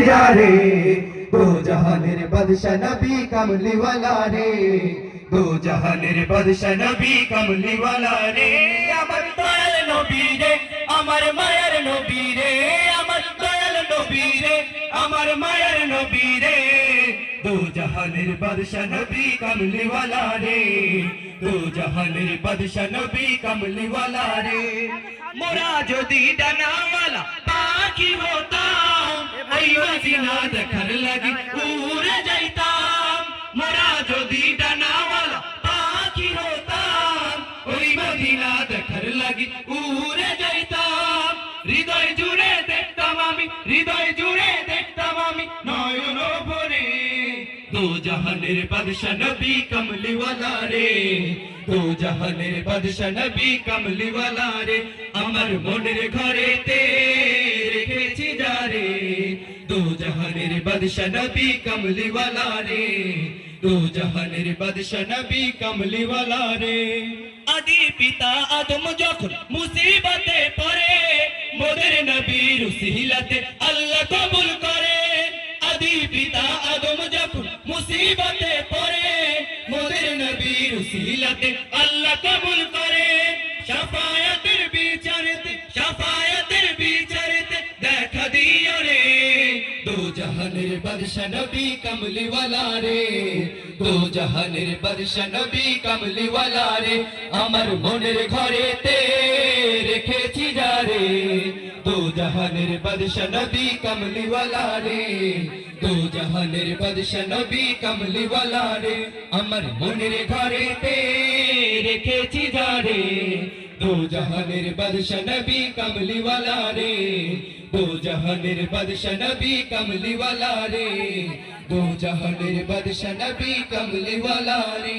जा रे दो जहानेर बादशाह नबी कमली वाला रे दो जहानेर बादशाह नबी कमली वाला रे আমার দয়াল নবী রে আমার মায়ের নবী রে আমার দয়াল নবী রে আমার মায়ের নবী রে दो जहानेर बादशाह नबी कमली वाला रे दो जहानेर बादशाह नबी कमली वाला रे मोरा जोदी डाना वाला पाखी होताम ओई मदीना देखार लागि उड़े जाइताम मोरा जोदी डाना वाला पाखी होताम ओई मदीना देखार लागि उड़े जाइताम हृदय जुड़े देखताम आमी हृदय जुड़े देखताम आमी नयन भरे दो जहानेर बादशाह नबी कमली वाला रे दो जहानेर बादशाह नबी कमली वाला रे আমার মনের ঘরেতে রেখেছি যারে दो जहानेर बादशाह नबी कमली वाला रे दो जहानेर बादशाह नबी कमली वाला रे आदि पिता आदम যখন মুসিবতে পড়ে মোদের নবীর উসিলাতে আল্লাহ কবুল করে আদি পিতা আদম যখন মুসিবতে পড়ে মোদের নবীর উসিলাতে আল্লাহ কবুল করে শাফায়াতের বিচারেতে দেখা দিও রে দো জাহানের বাদশা নবী কমলি ওয়ালা রে দো জাহানের বাদশা নবী কমলি ওয়ালা রে আমার মনের ঘরেতে রেখেছি যারে दो जहानेर बादशाह नबी कमली वाला रे दो जहानेर बादशाह नबी कमली वाला रे আমার মনের ঘরেতে রেখেছি যারে दो जहानेर बादशाह नबी कमली वाला रे दो जहानेर बादशाह नबी कमली वाला रे दो जहानेर बादशाह नबी कमली वाला रे